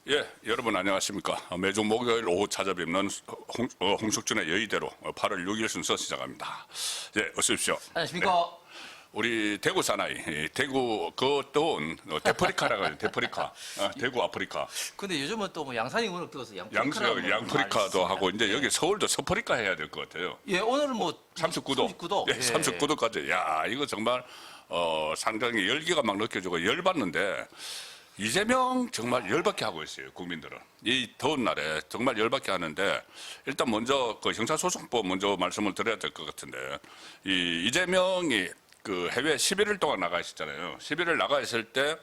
예, 여러분 안녕하십니까. 매주 목요일 오후 찾아뵙는 홍석준의 여의대로 8월 6일 순서 시작합니다. 예, 어서 오십시오. 안녕하십니까. 우리 대구 사나이, 대구 그또 데프리카라고 해요. 데프리카, 대구 아프리카. 근데 요즘은 또 뭐 양산이 워낙 뜨거워서 양프리카도 하고 이제 여기 서울도 서프리카 해야 될 것 같아요. 예, 오늘은 뭐 39도. 39도. 예, 39도까지. 야, 이거 정말 상당히 열기가 막 느껴지고 열받는데 이재명 정말 열받게 하고 있어요, 국민들은. 이 더운 날에 정말 열받게 하는데, 일단 먼저 그 형사소송법 먼저 말씀을 드려야 될 것 같은데, 이재명이 그 해외 11일 동안 나가 있었잖아요. 11일 나가 있을 때,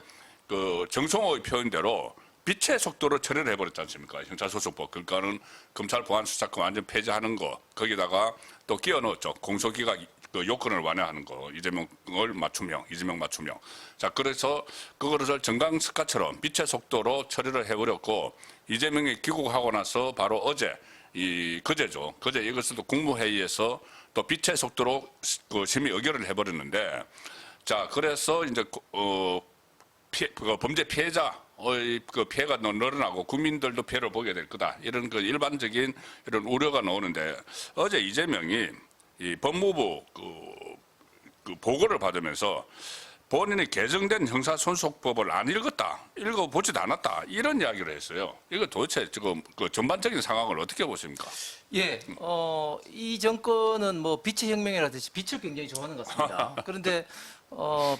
그 정성호의 표현대로 빛의 속도로 처리를 해버렸지 않습니까? 형사소송법. 그러니까는 검찰 보안 수사권 완전 폐지하는 거, 거기다가 또 끼워 넣었죠. 공소기각 그 요건을 완화하는 거, 이재명 맞춤형. 자, 그래서 그거를 정강석가처럼 빛의 속도로 처리를 해버렸고, 이재명이 귀국하고 나서 바로 어제, 그제죠. 그제 이것도 국무회의에서 또 빛의 속도로 그 심의 의결을 해버렸는데, 자, 그래서 이제, 그 범죄 피해자의 그 피해가 늘어나고 국민들도 피해를 보게 될 거다. 이런 그 일반적인 이런 우려가 나오는데, 어제 이재명이 이 법무부 그 보고를 받으면서 본인이 개정된 형사소송법을 안 읽어보지도 않았다, 이런 이야기를 했어요. 이거 도대체 지금 그 전반적인 상황을 어떻게 보십니까? 예, 이 정권은 뭐 빛의 혁명이라듯이 빛을 굉장히 좋아하는 것 같습니다. 그런데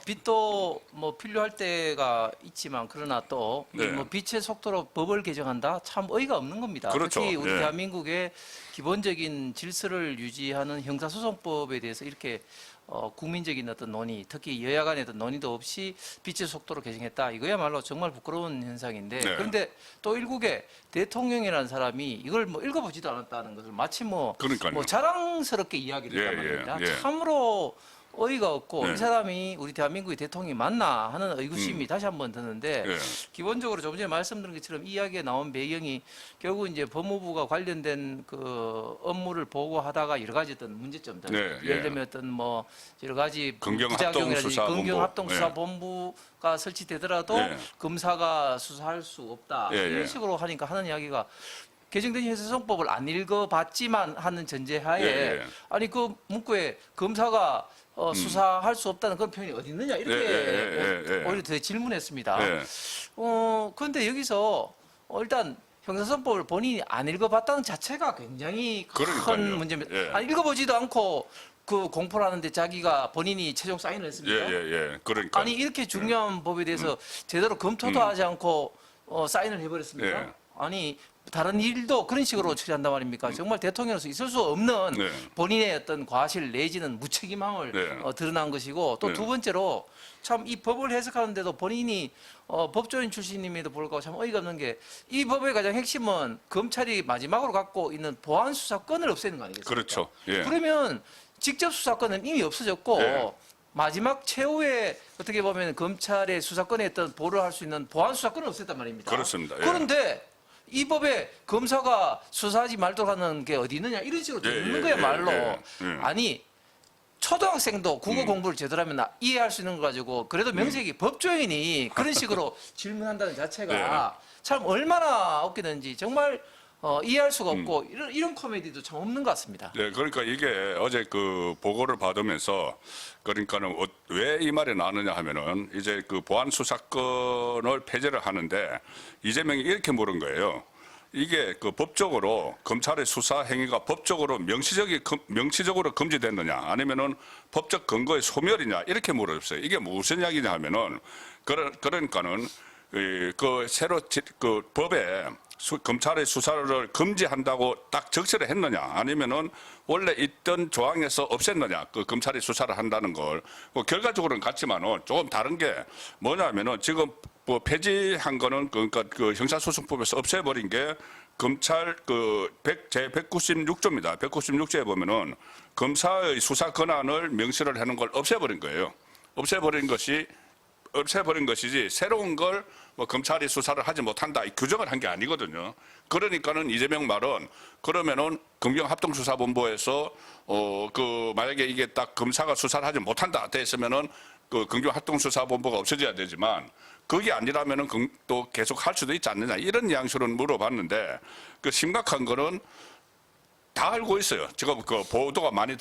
빛도 뭐 필요할 때가 있지만, 그러나 또 네. 뭐 빛의 속도로 법을 개정한다, 참 어이가 없는 겁니다. 그렇죠. 특히 우리 예. 대한민국의 기본적인 질서를 유지하는 형사소송법에 대해서 이렇게 국민적인 어떤 논의, 특히 여야 간의 어떤 논의도 없이 빛의 속도로 개정했다. 이거야말로 정말 부끄러운 현상인데, 네. 그런데 또 일국의 대통령이라는 사람이 이걸 뭐 읽어보지도 않았다는 것을 마치 뭐 자랑스럽게 이야기를 했단 말입니다. 참으로 어이가 없고, 네. 이 사람이 우리 대한민국의 대통령이 맞나 하는 의구심이 다시 한번 드는데, 네. 기본적으로 조금 전에 말씀드린 것처럼 이 이야기에 나온 배경이 결국 이제 법무부가 관련된 그 업무를 보고하다가 여러 가지 어떤 문제점들, 네, 예를 들면 어떤 뭐 여러 가지 부작용이라든지 검경합동수사본부. 검경합동수사본부가 설치되더라도 네. 검사가 수사할 수 없다, 이런 식으로 하니까 하는 이야기가, 개정된 형사소송법을 안 읽어봤지만 하는 전제하에 아니 그 문구에 검사가 수사할 수 없다는 그런 표현이 어디 있느냐, 이렇게 오히려 더 질문했습니다. 그런데 여기서 일단 형사소송법을 본인이 안 읽어봤다는 자체가 굉장히 큰 문제입니다. 아니, 읽어보지도 않고 그 공포를 하는데 자기가 본인이 최종 사인을 했습니다. 그러니까. 아니, 이렇게 중요한 법에 대해서 제대로 검토도 하지 않고 사인을 해버렸습니다. 아니, 다른 일도 그런 식으로 처리한단 말입니까? 정말 대통령으로서 있을 수 없는 본인의 어떤 과실 내지는 무책임함을 드러난 것이고, 또 두 번째로 참 이 법을 해석하는데도 본인이 법조인 출신임에도 불구하고 참 어이가 없는 게, 이 법의 가장 핵심은 검찰이 마지막으로 갖고 있는 보안 수사권을 없애는 거 아니겠습니까? 그렇죠. 예. 그러면 직접 수사권은 이미 없어졌고, 마지막 최후의 어떻게 보면 검찰의 수사권에 어떤 보호를 할 수 있는 보안 수사권을 없앴단 말입니다. 그렇습니다. 그런데 이 법에 검사가 수사하지 말도록 하는 게 어디 있느냐, 이런 식으로 되어 있는 거야말로. 아니, 초등학생도 국어 공부를 제대로 하면 이해할 수 있는 거 가지고 그래도 명색이 법조인이 그런 식으로 질문한다는 자체가 참 얼마나 웃기는지 정말 이해할 수가 없고, 이런 코미디도 참 없는 것 같습니다. 네, 그러니까 이게 어제 그 보고를 받으면서, 그러니까는 왜 이 말이 나느냐 하면은, 이제 그 보안 수사권을 폐지를 하는데 이재명이 이렇게 물은 거예요. 이게 그 법적으로 검찰의 수사 행위가 법적으로 명시적으로 금지됐느냐, 아니면은 법적 근거의 소멸이냐, 이렇게 물었어요. 이게 무슨 이야기냐 하면은, 그러니까는 그 새로 그 법에 검찰의 수사를 금지한다고 딱 적시를 했느냐, 아니면은 원래 있던 조항에서 없앴느냐, 그 검찰이 수사를 한다는 걸. 결과적으로는 같지만은 조금 다른 게 뭐냐면은, 지금 뭐 폐지한 거는 그러니까 그 형사소송법에서 없애버린 게 검찰 제 196조입니다. 196조에 보면은 검사의 수사 권한을 명시를 하는 걸 없애버린 거예요. 없애버린 것이지 새로운 걸 뭐 검찰이 수사를 하지 못한다, 이 규정을 한 게 아니거든요. 그러니까는 이재명 말은, 그러면은 검경합동수사본부에서 그 만약에 이게 딱 검사가 수사를 하지 못한다 됐으면은 그 검경합동수사본부가 없어져야 되지만, 그게 아니라면은 또 계속 할 수도 있지 않느냐 이런 뉘앙스로 물어봤는데 그 심각한 거는 다 알고 있어요. 지금 그 보도가 많이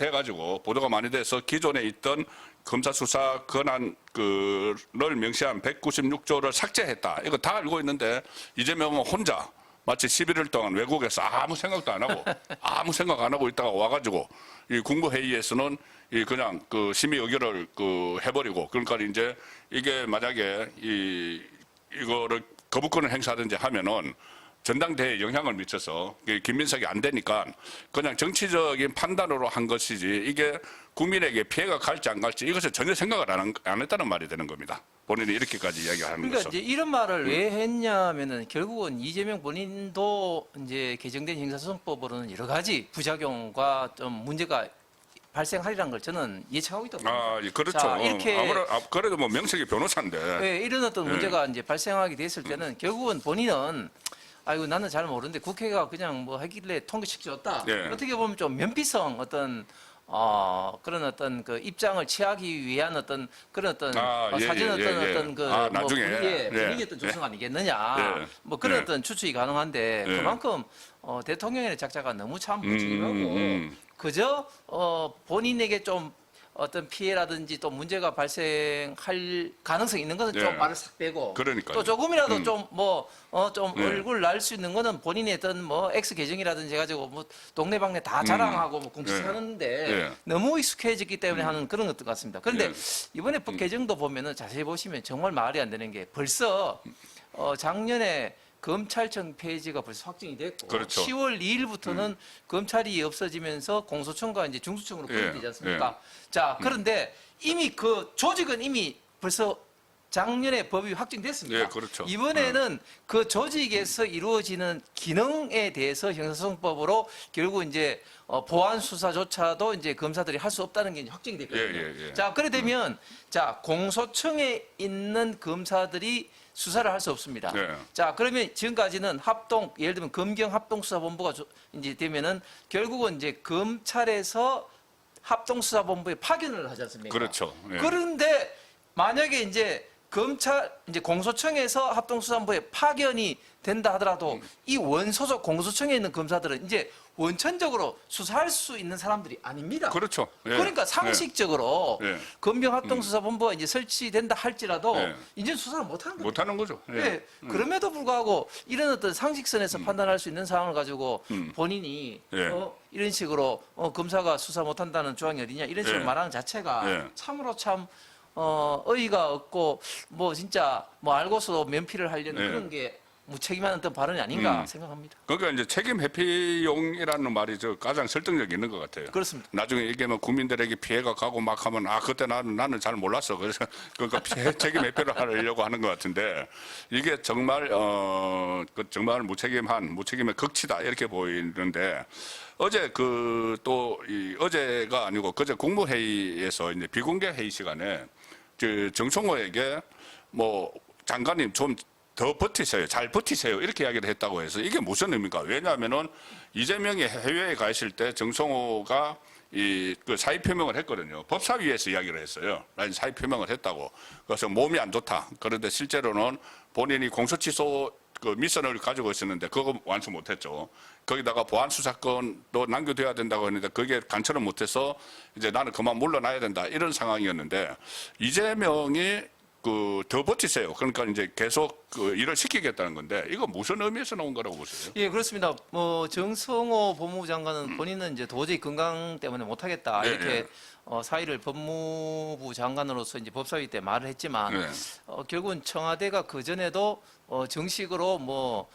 돼서 기존에 있던 검사 수사 권한 그를 명시한 196조를 삭제했다. 이거 다 알고 있는데 이재명은 혼자 마치 11일 동안 외국에서 아무 생각도 안 하고 아무 생각 안 하고 있다가 와가지고 이 국무회의에서는 이 그냥 그 심의 의결을 해버리고 그러니까 이제 이게 만약에 이거를 거부권을 행사하든지 하면은 전당대회에 영향을 미쳐서 김민석이 안 되니까 그냥 정치적인 판단으로 한 것이지 이게 국민에게 피해가 갈지 안 갈지 이것을 전혀 생각을 안 했다는 말이 되는 겁니다. 본인이 이렇게까지 이야기하는 그러니까 것은. 이제 이런 말을 왜 했냐면은 결국은 이재명 본인도 이제 개정된 형사소송법으로는 여러 가지 부작용과 좀 문제가 발생하리라는 걸 저는 예측하고 있다고 봅니다. 아, 예, 그렇죠. 자, 이렇게 그래도 뭐 명색이 변호사인데. 네, 이런 어떤 문제가 이제 발생하게 됐을 때는 결국은 본인은 아이고 나는 잘 모르는데 국회가 그냥 뭐 하길래 통과시켜줬다. 예. 어떻게 보면 좀 면피성 어떤 그런 어떤 그 입장을 취하기 위한 어떤 그런 어떤 사전 어떤 그 나중에 분위기 어떤 조성 아니겠느냐. 뭐 그런 어떤 추측이 가능한데 그만큼 대통령의 작자가 너무 참 무책임하고 그저 본인에게 좀 어떤 피해라든지 또 문제가 발생할 가능성이 있는 것은 좀 말을 싹 빼고 그러니까요. 또 조금이라도 좀 얼굴 날 수 있는 거는 본인의 어떤 뭐 X 계정이라든지 해가지고 뭐 동네방네 다 자랑하고 뭐 공식하는데 너무 익숙해졌기 때문에 하는 그런 것들 같습니다. 그런데 이번에 법 개정도 보면은 자세히 보시면 정말 말이 안 되는 게 벌써 작년에 검찰청 폐지가 벌써 확정이 됐고 그렇죠. 10월 2일부터는 검찰이 없어지면서 공소청과 이제 중수청으로 분리되지 않습니까? 자, 그런데 이미 그 조직은 이미 벌써 작년에 법이 확정됐습니다. 예, 그렇죠. 이번에는 그 조직에서 이루어지는 기능에 대해서 형사소송법으로 결국 이제 보안 수사조차도 이제 검사들이 할 수 없다는 게 이제 확정이 됐거든요. 자, 그래 되면 자, 공소청에 있는 검사들이 수사를 할 수 없습니다. 자, 그러면 지금까지는 예를 들면 검경합동수사본부가 이제 되면은 결국은 이제 검찰에서 합동수사본부에 파견을 하지 않습니까? 그렇죠. 그런데 만약에 이제 공소청에서 합동수사본부에 파견이 된다 하더라도 이 원소속 공소청에 있는 검사들은 이제 원천적으로 수사할 수 있는 사람들이 아닙니다. 그렇죠. 그러니까 상식적으로 검경합동수사본부가 이제 설치된다 할지라도 이제 수사를 못하는 거죠. 못하는 거죠. 그럼에도 불구하고 이런 어떤 상식선에서 판단할 수 있는 상황을 가지고 본인이 이런 식으로 검사가 수사 못한다는 조항이 어디냐 이런 식으로 말하는 자체가 참으로 참 어이가 없고 뭐 진짜 뭐 알고서 면피를 하려는 그런 게 무책임한 어떤 발언이 아닌가 생각합니다. 그러니까 이제 책임 회피용이라는 말이 가장 설득력이 있는 것 같아요. 그렇습니다. 나중에 얘기하면 국민들에게 피해가 가고 막 하면 그때 나는 잘 몰랐어. 그래서 그러니까 책임 회피를 하려고 하는 것 같은데 이게 정말 정말 무책임의 극치다 이렇게 보이는데 어제 어제가 아니고 그제 국무회의에서 이제 비공개 회의 시간에 정청호에게 뭐 장관님 좀 더 버티세요. 잘 버티세요. 이렇게 이야기를 했다고 해서 이게 무슨 의미입니까? 왜냐하면은 이재명이 해외에 가 있을 때 정성호가 그 사의 표명을 했거든요. 법사위에서 이야기를 했어요. 난 사의 표명을 했다고. 그래서 몸이 안 좋다. 그런데 실제로는 본인이 공소취소 그 미션을 가지고 있었는데 그거 완수 못했죠. 거기다가 보안 수사권도 남겨둬야 된다고 했는데 그게 간처를 못해서 이제 나는 그만 물러나야 된다 이런 상황이었는데 이재명이 더 버티세요. 그러니까 이제 계속 일을 시키겠다는 건데 이거 무슨 의미에서 나온 거라고 보세요? 예, 그렇습니다. 뭐 정성호 법무부 장관은 본인은 이제 도저히 건강 때문에 못하겠다 이렇게 사의를 법무부 장관으로서 이제 법사위 때 말을 했지만 결국은 청와대가 그 전에도 정식으로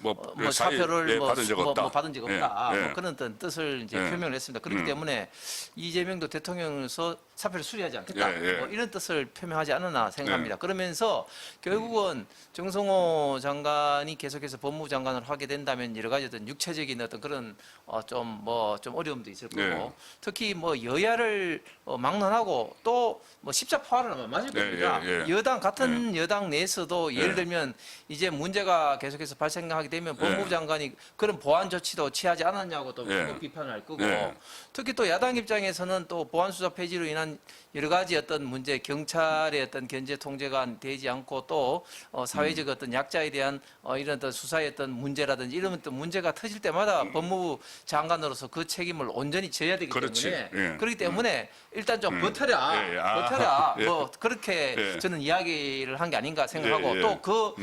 사표를 받은 적 없다. 받은 적 없다. 뭐 그런 어떤 뜻을 이제 표명을 했습니다. 그렇기 때문에 이재명도 대통령으로서 사표를 수리하지 않겠다. 뭐 이런 뜻을 표명하지 않았나 생각합니다. 그러면서 결국은 정성호 장관이 계속해서 법무부 장관을 하게 된다면 여러 가지 어떤 육체적인 어떤 그런 좀 어려움도 있을 거고 특히 뭐 여야를 막론하고 또 뭐 십자포화를 맞을 겁니다. 같은 여당 내에서도 예를 들면 이제 문제가 계속해서 발생하게 되면 법무부 장관이 그런 보완 조치도 취하지 않았냐고 또 비판을 할 거고 특히 또 야당 입장에서는 또 보완 수사 폐지로 인한 여러 가지 어떤 문제, 경찰의 어떤 견제 통제가 되지 않고 또 사회적 어떤 약자에 대한 이런 어떤 수사의 어떤 문제라든지 이런 어떤 문제가 터질 때마다 법무부 장관으로서 그 책임을 온전히 져야 되기 때문에 그렇기 때문에 일단 좀 버텨라, 버텨라. 뭐 그렇게 저는 이야기를 한 게 아닌가 생각하고 또 그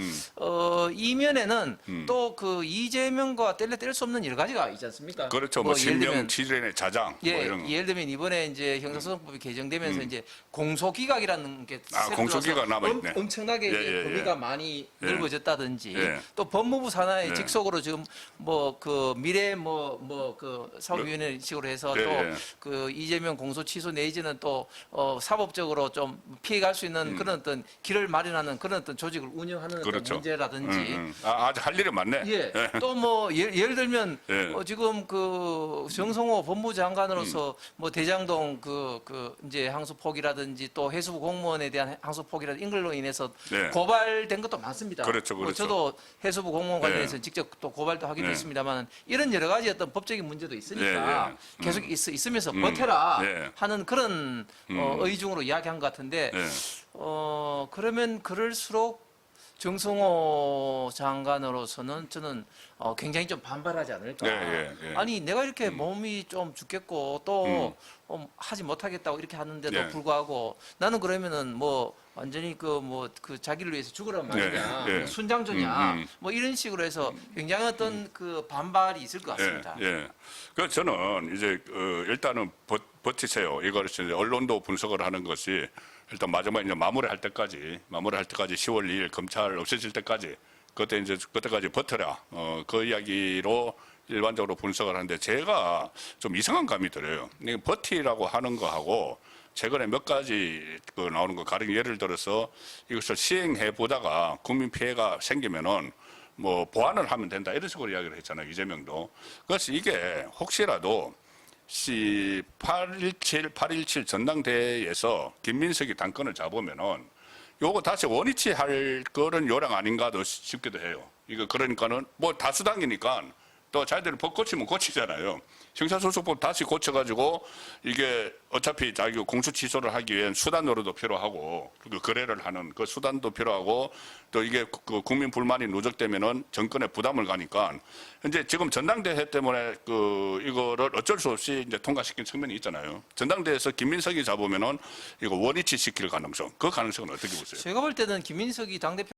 이면에는 또 그 이재명과 뗄 수 없는 여러 가지가 있지 않습니까? 그렇죠. 뭐 신명 치전의 자장. 뭐 이런. 예를 들면 이번에 이제 형사소송법이 개정되면서 이제 공소기각이라는 게 새로 공소기각 남아있네. 엄청나게 이제 범위가 많이 넓어졌다든지 또 법무부 산하에 직속으로 지금 뭐 그 미래 뭐 그 사법위원회 식으로 해서 또 그 이재명 공소 취소 내지는 또 사법적으로 좀 피해갈 수 있는 그런 어떤 길을 마련하는 그런 어떤 조직을 운영하는 어떤 문제라든지 아직 할 일이 많네. 또 뭐 예를 들면 지금 그 정성호 법무부 장관으로서 뭐 대장동 그 이제 항소 포기라든지 또 해수부 공무원에 대한 항소 포기라든지 이런 걸로 인해서 고발된 것도 많습니다. 그렇죠. 뭐 저도 해수부 공무원 관련해서 직접 또 고발도 하기도 했습니다만 이런 여러 가지 어떤 법적인 문제도 있으니까 계속 있으면서 버텨라 하는 그런 의중으로 이야기한 것 같은데 그러면 그럴수록 정성호 장관으로서는 저는 굉장히 좀 반발하지 않을까. 아니 내가 이렇게 몸이 좀 죽겠고 또 하지 못하겠다고 이렇게 하는데도 불구하고 나는 그러면은 뭐 완전히 그 자기를 위해서 죽으란 말이냐, 뭐 순장조냐, 뭐 이런 식으로 해서 굉장히 어떤 그 반발이 있을 것 같습니다. 그 저는 이제 일단은 버티세요. 이걸 이제 언론도 분석을 하는 것이 일단 마지막 이제 마무리할 때까지 10월 2일 검찰 없어질 때까지 그때까지 버텨라. 그 이야기로 일반적으로 분석을 하는데 제가 좀 이상한 감이 들어요. 버티라고 하는 거하고 최근에 몇 가지 나오는 거 가령 예를 들어서 이것을 시행해 보다가 국민 피해가 생기면은 뭐 보완을 하면 된다 이런 식으로 이야기를 했잖아요. 이재명도. 그래서 이게 혹시라도 8.17 전당대회에서 김민석이 당권을 잡으면은 요거 다시 원위치 할 그런 요량 아닌가도 싶기도 해요. 이거 그러니까는 뭐 다수당이니까 또 자기들이 법 고치면 고치잖아요. 형사소송법 다시 고쳐가지고 이게 어차피 자기 공소 취소를 하기 위한 수단으로도 필요하고 그 거래를 하는 그 수단도 필요하고 또 이게 그 국민 불만이 누적되면은 정권에 부담을 가니까 이제 지금 전당대회 때문에 이거를 어쩔 수 없이 이제 통과시킨 측면이 있잖아요. 전당대회에서 김민석이 잡으면은 이거 원위치 시킬 가능성, 그 가능성은 어떻게 보세요? 제가 볼 때는 김민석이 당대표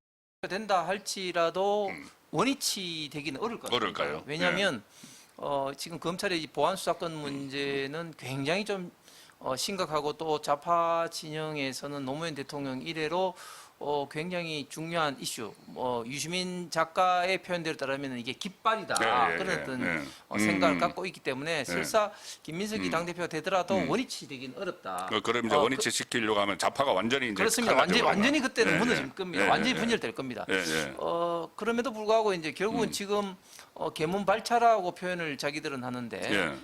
된다 할지라도 원위치 되기는 어려울 것 같아요. 어려울까요? 왜냐하면 지금 검찰의 이 보안 수사권 문제는 굉장히 좀 심각하고 또 좌파 진영에서는 노무현 대통령 이래로 굉장히 중요한 이슈. 유시민 작가의 표현대로 따르면 이게 깃발이다. 그런 어떤 생각을 갖고 있기 때문에 설사 김민석이 당대표가 되더라도 원위치 되긴 어렵다. 그럼 이제 원위치 시키려고 하면 좌파가 완전히 이제 그렇습니다. 완전히 그때는 무너질 겁니다. 완전히 분열될 겁니다. 그럼에도 불구하고 이제 결국은 지금 계문 발차라고 표현을 자기들은 하는데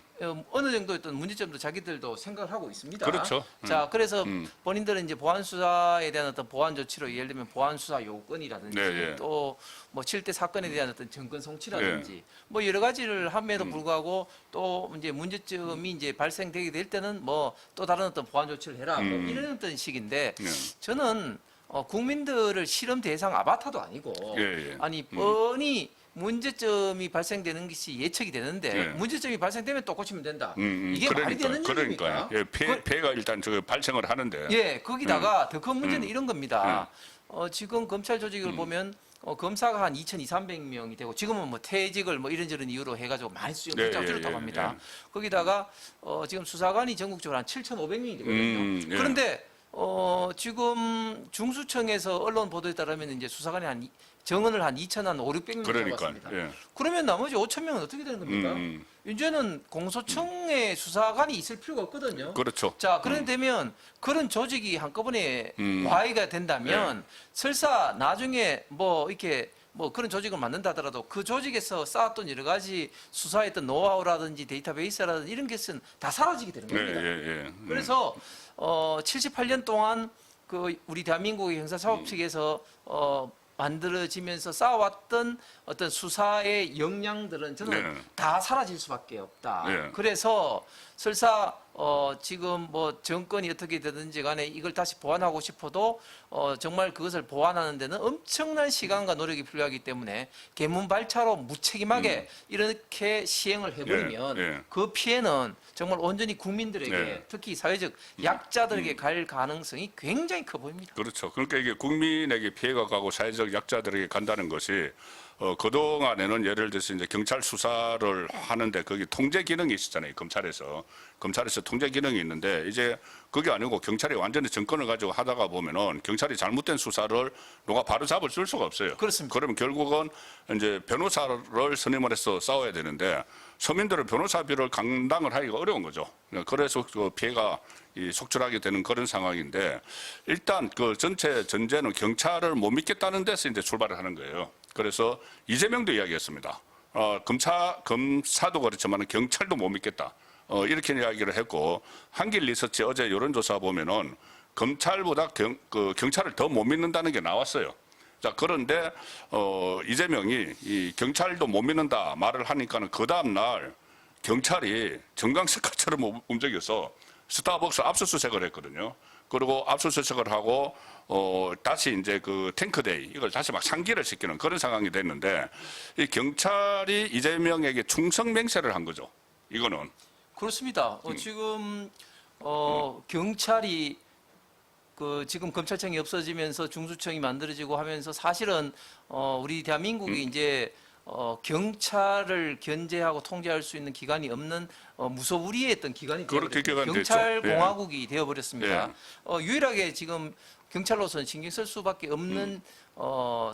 어느 정도 어떤 문제점도 자기들도 생각을 하고 있습니다. 그렇죠. 자, 그래서 본인들은 이제 보안 수사에 대한 어떤 보안 조치로 예를 들면 보안 수사 요건이라든지 또 뭐 7대 사건에 대한 어떤 정권 성취라든지 뭐 여러 가지를 함에도 불구하고 또 이제 문제점이 이제 발생되게 될 때는 뭐 또 다른 어떤 보안 조치를 해라 뭐 이런 어떤 식인데 저는 국민들을 실험 대상 아바타도 아니고 아니 뻔히 문제점이 발생되는 것이 예측이 되는데 문제점이 발생되면 또 고치면 된다. 이게 말이 되는 얘기입니까? 피해가 일단 발생을 하는데. 거기다가 더 큰 문제는 이런 겁니다. 지금 검찰 조직을 보면 검사가 한 2,200~300명이 되고 지금은 뭐 퇴직을 뭐 이런저런 이유로 해가지고 많이 줄었다고 합니다. 거기다가 지금 수사관이 전국적으로 한 7,500명이 되거든요. 그런데 지금 중수청에서 언론 보도에 따르면 이제 수사관이 정원을 한 2,500~600명 잡았습니다. 그러면 나머지 5,000명은 어떻게 되는 겁니까? 이제는 공소청에 수사관이 있을 필요가 없거든요. 그렇죠. 자, 그런 되면 그런 조직이 한꺼번에 와해가 된다면 설사 나중에 뭐 이렇게 뭐 그런 조직을 만든다 하더라도 그 조직에서 쌓았던 여러 가지 수사했던 노하우라든지 데이터베이스라든지 이런 것은 다 사라지게 되는 겁니다. 그래서 78년 동안 그 우리 대한민국의 형사사법 측에서 만들어지면서 쌓아왔던 어떤 수사의 역량들은 저는 네. 다 사라질 수밖에 없다. 네. 그래서 설사 지금 뭐 정권이 어떻게 되든지 간에 이걸 다시 보완하고 싶어도 정말 그것을 보완하는 데는 엄청난 시간과 노력이 필요하기 때문에 개문발차로 무책임하게 이렇게 시행을 해버리면 예. 그 피해는 정말 온전히 국민들에게 예. 특히 사회적 약자들에게 갈 가능성이 굉장히 커 보입니다. 그렇죠. 그러니까 이게 국민에게 피해가 가고 사회적 약자들에게 간다는 것이 그동안에는 예를 들어서 이제 경찰 수사를 하는데 거기 통제 기능이 있었잖아요. 검찰에서 통제 기능이 있는데 이제 그게 아니고 경찰이 완전히 정권을 가지고 하다가 보면은 경찰이 잘못된 수사를 누가 바로 잡을 수가 없어요. 그렇습니다. 그러면 결국은 이제 변호사를 선임을 해서 싸워야 되는데 서민들은 변호사비를 감당을 하기가 어려운 거죠. 그래서 그 피해가 속출하게 되는 그런 상황인데 일단 그 전체 전제는 경찰을 못 믿겠다는 데서 이제 출발을 하는 거예요. 그래서 이재명도 이야기했습니다. 검사도 그렇지만 경찰도 못 믿겠다. 이렇게 이야기를 했고 한길 리서치 어제 여론조사 보면은 검찰보다 경찰을 더 못 믿는다는 게 나왔어요. 자, 그런데 이재명이 이 경찰도 못 믿는다 말을 하니까는 그 다음 날 경찰이 정강석화처럼 움직여서 스타벅스 압수수색을 했거든요. 그리고 압수수색을 하고 다시 이제 그 탱크데이 이걸 다시 막 상기를 시키는 그런 상황이 됐는데 이 경찰이 이재명에게 충성 맹세를 한 거죠. 이거는 그렇습니다. 지금 경찰이 지금 검찰청이 없어지면서 중수청이 만들어지고 하면서 사실은 우리 대한민국이 이제 경찰을 견제하고 통제할 수 있는 기관이 없는 무소불위했던 기관이 그렇게 기관이 경찰 됐죠. 공화국이 되어버렸습니다. 유일하게 지금 경찰로서는 신경 쓸 수밖에 없는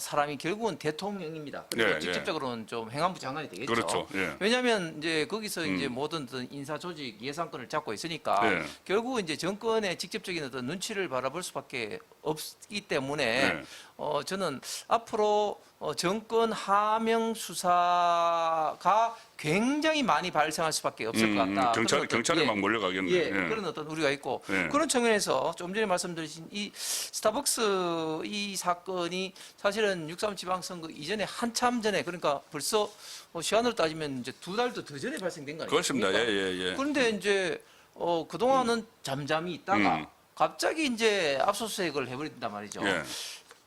사람이 결국은 대통령입니다. 그리고 예, 직접적으로는 좀 행안부 장관이 되겠죠. 그렇죠. 예. 왜냐하면 이제 거기서 이제 모든 어떤 인사 조직 예산권을 잡고 있으니까 예. 결국은 이제 정권의 직접적인 어떤 눈치를 바라볼 수밖에 없기 때문에 예. 저는 앞으로 정권 하명 수사가 굉장히 많이 발생할 수밖에 없을 것 같다. 경찰에 막 몰려가겠네. 예, 그런 어떤 우려가 있고 예. 그런 측면에서 좀 전에 말씀드린 이 스타벅스 이 사건이 사실은 6.3 지방선거 이전에 한참 전에 그러니까 벌써 시간으로 따지면 이제 2달도 더 전에 발생된 거 아닙니까? 그렇습니다. 예. 그런데 이제 그동안은 잠잠히 있다가 갑자기 이제 압수수색을 해버린단 말이죠. 예.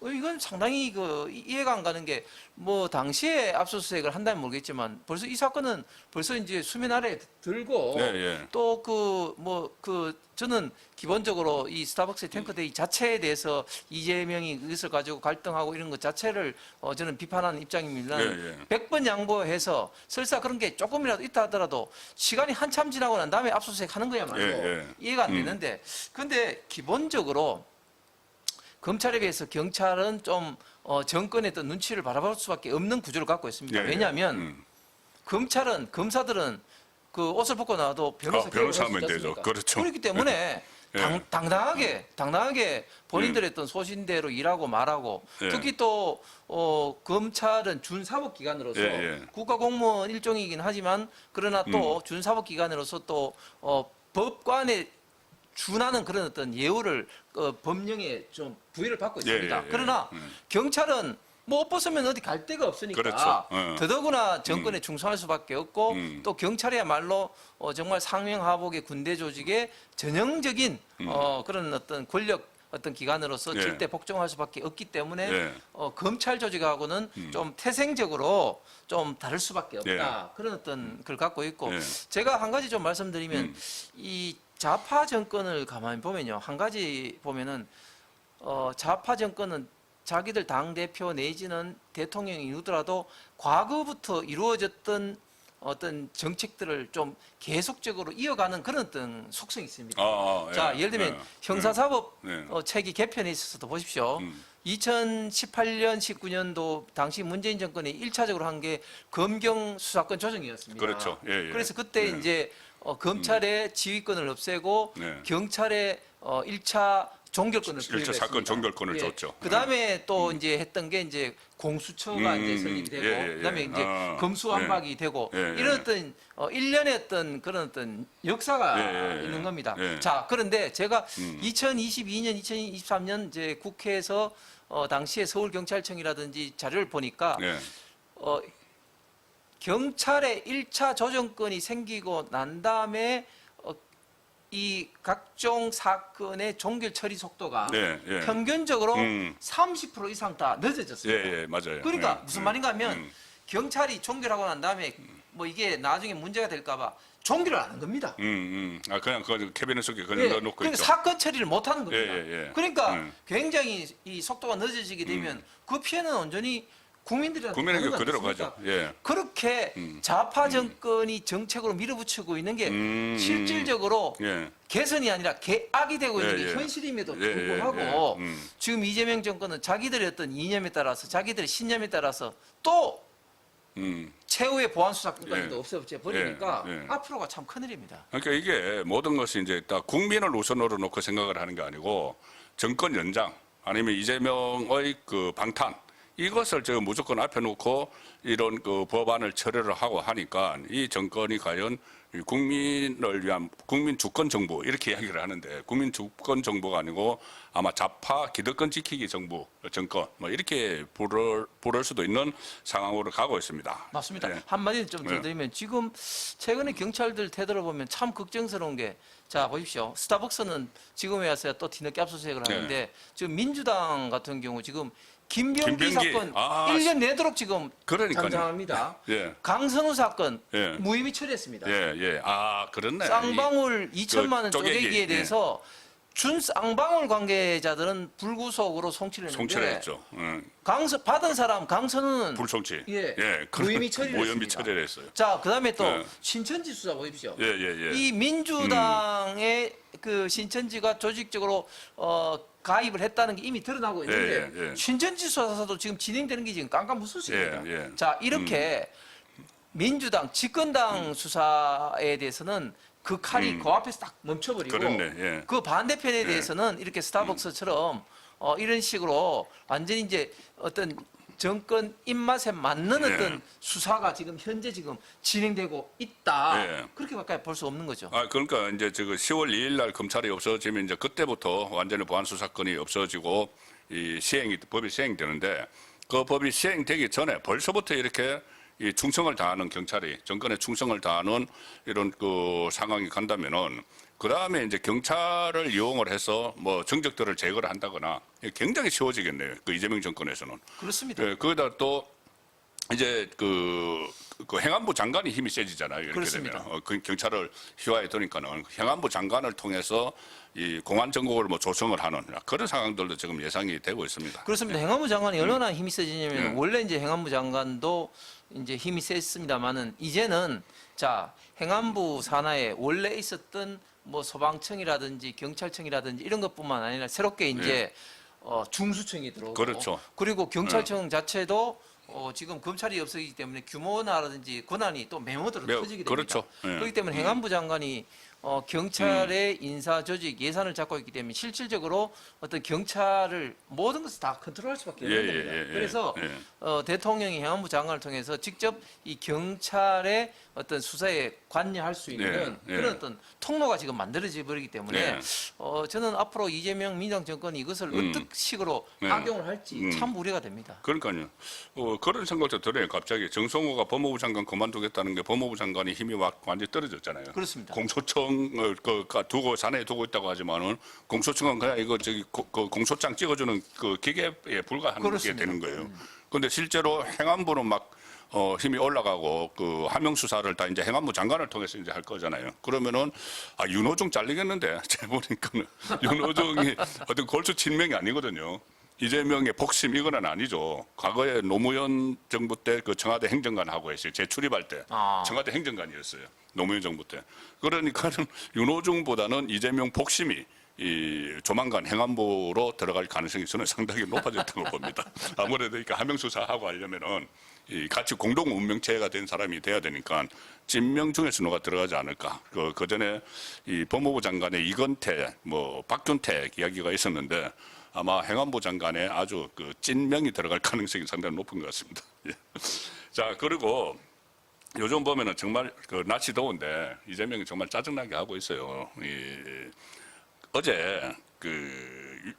이건 상당히 이해가 안 가는 게 뭐 당시에 압수수색을 한다면 모르겠지만 벌써 이 사건은 벌써 이제 수면 아래 들고 예. 또 저는 기본적으로 이 스타벅스의 탱크데이 자체에 대해서 이재명이 이것을 가지고 갈등하고 이런 것 자체를 저는 비판하는 입장입니다. 예. 100번 양보해서 설사 그런 게 조금이라도 있다 하더라도 시간이 한참 지나고 난 다음에 압수수색 하는 거야말로 예. 이해가 안 되는데 근데 기본적으로 검찰에 비해서 경찰은 좀 정권의 어떤 눈치를 바라볼 수밖에 없는 구조를 갖고 있습니다. 왜냐하면 검사들은 그 옷을 벗고 나와도 변호사하면 되죠. 그렇죠. 그렇기 때문에 예. 당당하게 본인들의 어떤 소신대로 일하고 말하고 예. 특히 또 검찰은 준사법기관으로서 예. 국가공무원 일종이긴 하지만 그러나 또 준사법기관으로서 또 법관의 준하는 그런 어떤 예우를 법령에 좀 부여를 받고 있습니다. 그러나 경찰은 뭐 옷 벗으면 어디 갈 데가 없으니까 그렇죠. 더더구나 정권에 충성할 수밖에 없고 또 경찰이야말로 정말 상명하복의 군대 조직의 전형적인 그런 어떤 권력 어떤 기관으로서 예. 절대 복종할 수밖에 없기 때문에 예. 검찰 조직하고는 좀 태생적으로 좀 다를 수밖에 없다. 그런 어떤 걸 갖고 있고 예. 제가 한 가지 좀 말씀드리면 이 좌파 정권을 가만히 보면요. 한 가지 보면은 좌파 정권은 자기들 당 대표 내지는 대통령이 이루더라도 과거부터 이루어졌던 어떤 정책들을 좀 계속적으로 이어가는 그런 어떤 속성이 있습니다. 자, 예를 들면 형사사법 체계 개편에 있어서도 보십시오. 2018년, 19년도 당시 문재인 정권이 1차적으로 한 게 검경 수사권 조정이었습니다. 그렇죠. 예. 그래서 그때 이제 검찰의 지휘권을 없애고 경찰의 1차 종결권을 1차 사건 종결권을 줬죠. 그다음에 또 이제 했던 게 이제 공수처가 이제 설립이 되고 그다음에 이제 검수완박이 되고 이런 어떤 일련의 어떤 그런 어떤 역사가 있는 겁니다. 자, 그런데 제가 2022년, 2023년 이제 국회에서 당시에 서울경찰청이라든지 자료를 보니까 경찰의 1차 조정권이 생기고 난 다음에 이 각종 사건의 종결 처리 속도가 평균적으로 30% 이상 다 늦어졌습니다. 맞아요. 그러니까 무슨 말인가 하면 경찰이 종결하고 난 다음에 뭐 이게 나중에 문제가 될까 봐 종결을 안 한 겁니다. 아, 그냥 그 캐비넷 속에 그냥 넣어놓고 그러니까 있죠. 사건 처리를 못 하는 겁니다. 그러니까 굉장히 이 속도가 늦어지게 되면 그 피해는 온전히 국민들한테 국민에게 그대로 가죠. 그렇게 좌파 정권이 정책으로 밀어붙이고 있는 게 실질적으로 개선이 아니라 개악이 되고 있는 게 현실임에도 불구하고 지금 이재명 정권은 자기들의 어떤 이념에 따라서 자기들의 신념에 따라서 또 최후의 보안 수사권까지도 없애버려 버리니까 앞으로가 참 큰일입니다. 그러니까 이게 모든 것이 이제 딱 국민을 우선으로 놓고 생각을 하는 게 아니고 정권 연장 아니면 이재명의 그 방탄 이것을 지금 무조건 앞에 놓고 이런 그 법안을 처리를 하고 하니까 이 정권이 과연 국민을 위한 국민 주권 정부 이렇게 이야기를 하는데 국민 주권 정부가 아니고 아마 좌파 기득권 지키기 정부 정권 뭐 이렇게 부를 수도 있는 상황으로 가고 있습니다. 맞습니다. 한마디 좀 더 드리면 지금 최근에 경찰들 태도를 보면 참 걱정스러운 게 자 보십시오. 스타벅스는 지금에 와서야 또 뒤늦게 압수수색을 하는데 지금 민주당 같은 경우 지금 김병기 사건 1년 내도록 지금 잠잠합니다. 강선우 사건 무혐의 처리했습니다. 아, 그렇네. 쌍방울 2천만 원 쪼개기에 대해서 준 쌍방울 관계자들은 불구속으로 송치를 했는데 송치했죠. 받은 사람 강선우는 불송치. 무혐의 처리를 처리를 했어요. 자, 그다음에 또 신천지 수사 보십시오. 이 민주당의 그 신천지가 조직적으로 가입을 했다는 게 이미 드러나고 있는데 신천지 수사도 지금 진행되는 게 지금 깜깜무소식입니다. 자, 이렇게 민주당 집권당 수사에 대해서는 그 칼이 그 앞에서 딱 멈춰버리고 그 반대편에 대해서는 이렇게 스타벅스처럼 이런 식으로 완전히 이제 어떤 정권 입맛에 맞는 어떤 수사가 지금 현재 지금 진행되고 있다. 그렇게밖에 볼 수 없는 거죠. 아, 그러니까 이제 지금 10월 2일 날 검찰이 없어지면 이제 그때부터 완전히 보안 수사권이 없어지고 이 법이 시행되는데 그 법이 시행되기 전에 벌써부터 이렇게 이 충성을 다하는 경찰이 정권에 충성을 다하는 이런 그 상황이 간다면은 그 다음에 이제 경찰을 이용을 해서 뭐 정적들을 제거를 한다거나 굉장히 쉬워지겠네요. 그 이재명 정권에서는. 그렇습니다. 거기다 또 이제 그 행안부 장관이 힘이 세지잖아요. 이렇게 그렇습니다. 되면 그 경찰을 휘하에 두니까는 행안부 장관을 통해서 이 공안 정국을 뭐 조성을 하는 그런 상황들도 지금 예상이 되고 있습니다. 그렇습니다. 행안부 장관이 얼마나 힘이 세지냐면 원래 이제 행안부 장관도 이제 힘이 셌습니다만은 이제는 자 행안부 산하에 원래 있었던 뭐 소방청이라든지 경찰청이라든지 이런 것뿐만 아니라 새롭게 이제 중수청이 들어오고 그리고 경찰청 자체도 지금 검찰이 없어지기 때문에 규모나라든지 권한이 또 메모대로 터지게 됩니다. 그렇기 때문에 행안부 장관이 경찰의 인사 조직 예산을 잡고 있기 때문에 실질적으로 어떤 경찰을 모든 것을 다 컨트롤할 수밖에 없는 겁니다. 그래서 대통령이 행안부 장관을 통해서 직접 이 경찰의 어떤 수사에 관여할 수 있는 그런 어떤 통로가 지금 만들어져 버리기 때문에 저는 앞으로 이재명 민주당 정권이 이것을 어떤 식으로 악용을 할지 참 우려가 됩니다. 그러니까요. 그런 생각도 들어요. 갑자기 정성호가 법무부 장관 그만두겠다는 게 법무부 장관이 힘이 완전히 떨어졌잖아요. 그렇습니다. 공소청을 두고 산에 두고 있다고 하지만은 공소청은 그냥 이거 저기 공소장 찍어주는 그 기계에 불과한 게 되는 거예요. 그런데 실제로 행안부는 막 힘이 올라가고 그 하명 수사를 다 이제 행안부 장관을 통해서 이제 할 거잖아요. 그러면은 윤호중 잘리겠는데 제가 보니까는 윤호중이 어떤 골수 친명이 아니거든요. 이재명의 복심 이거는 아니죠. 과거에 노무현 정부 때 그 청와대 행정관하고 했어요. 재출입할 때 청와대 행정관이었어요. 노무현 정부 때. 그러니까는 윤호중보다는 이재명 복심이 이 조만간 행안부로 들어갈 가능성이 저는 상당히 높아졌다고 봅니다. 아무래도 그러니까 하명 수사하고 하려면은 이 같이 공동 운명체가 된 사람이 돼야 되니까 찐명 중에서 누가 들어가지 않을까. 그 전에 이 법무부 장관의 이건태, 뭐 박준택 이야기가 있었는데 아마 행안부 장관에 아주 그 찐명이 들어갈 가능성이 상당히 높은 것 같습니다. 예. 자, 그리고 요즘 보면은 정말 그 날씨 더운데 이재명이 정말 짜증나게 하고 있어요. 어제 그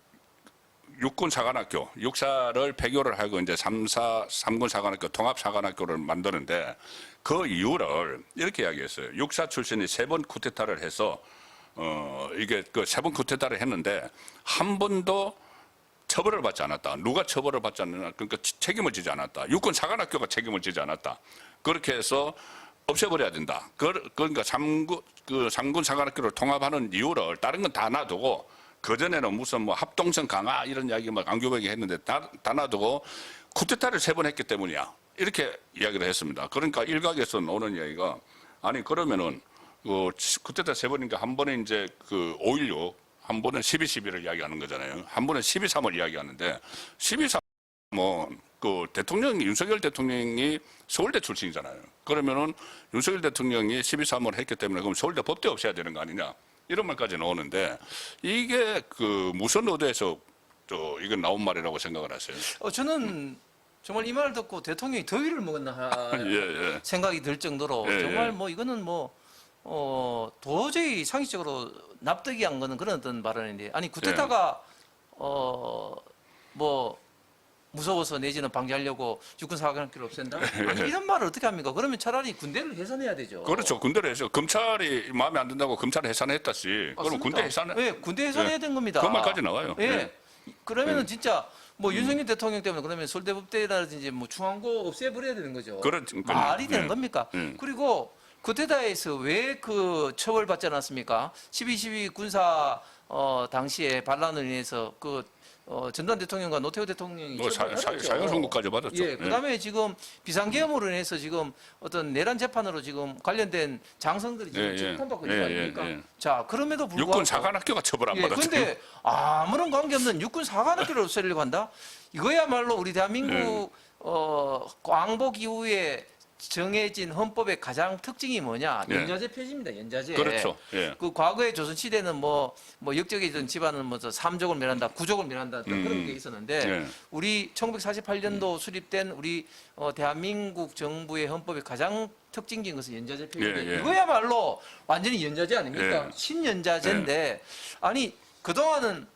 육군 사관학교, 육사를 폐교를 하고 이제 3군 사관학교, 통합 사관학교를 만드는데 그 이유를 이렇게 이야기했어요. 육사 출신이 3번 쿠데타를 해서 이게 그 3번 쿠데타를 했는데 한 번도 처벌을 받지 않았다. 누가 처벌을 받지 않느냐. 그러니까 책임을 지지 않았다. 육군 사관학교가 책임을 지지 않았다. 그렇게 해서 없애버려야 된다. 그러니까 3군 사관학교를 통합하는 이유를 다른 건 다 놔두고 그전에는 무슨 뭐 합동성 강화 이런 이야기 막 안교백이 했는데 다 놔두고 쿠데타를 3번 했기 때문이야. 이렇게 이야기를 했습니다. 그러니까 일각에서 나오는 이야기가 아니 그러면은 그 쿠데타 3번이니까 한 번에 이제 그 5.16 한 번은 12.12를 이야기하는 거잖아요. 한 번은 12.3을 이야기하는데 12.3은 그 대통령 윤석열 대통령이 서울대 출신이잖아요. 그러면은 윤석열 대통령이 12.3을 했기 때문에 그럼 서울대 법대 없애야 되는 거 아니냐? 이런 말까지 나오는데 이게 그 무슨 의도에서 또 이건 나온 말이라고 생각을 하세요? 저는 정말 이 말을 듣고 대통령이 더위를 먹었나 예, 예. 생각이 들 정도로 예, 정말 예. 뭐 이거는 뭐 도저히 상식적으로 납득이 안 가는 그런 어떤 발언인데 아니 쿠데타가 뭐 무서워서 내지는 방지하려고 육군 사관학교를 없앤다? 아니 이런 말을 어떻게 합니까? 그러면 차라리 군대를 해산해야 되죠. 그렇죠. 군대를 해서 검찰이 마음에 안 든다고 검찰을 해산했다시. 그럼 맞습니다. 군대 해산. 예, 군대 해산해야 된 겁니다. 그 말까지 나와요. 예. 예. 그러면은 진짜 뭐 윤석열 대통령 때문에 그러면 서울대법대라든지 뭐 중앙고 없애버려야 되는 거죠. 그러니까요. 말이 되는 예. 겁니까? 예. 그리고 쿠데타에서 왜 그 처벌받지 않았습니까? 12.12 군사 당시에 반란으로 인해서 그 전두환 대통령과 노태우 대통령이 뭐 처벌받았죠. 사형 선고까지 받았죠. 예, 그다음에 지금 비상계엄으로 인해서 지금 어떤 내란 재판으로 지금 관련된 장성들이 지금 예, 예. 재판받고 예, 있는 거 예, 아닙니까? 예. 자, 그럼에도 불구하고 육군 사관학교가 처벌 안 예, 받았죠. 근데 아무런 관계 없는 육군 사관학교를 없애려고 한다? 이거야말로 우리 대한민국 광복 이후에 정해진 헌법의 가장 특징이 뭐냐? 예. 연좌제 폐지입니다. 연좌제. 그렇죠. 예. 그 과거의 조선 시대는 뭐 역적이던 집안은 뭐 3족을 멸한다, 9족을 멸한다 그런 게 있었는데 예. 우리 1948년도 수립된 우리 대한민국 정부의 헌법의 가장 특징적인 것은 연좌제 폐지인데 예, 예. 이거야말로 완전히 연좌제 아닙니까? 예. 신연좌제인데 아니 그동안은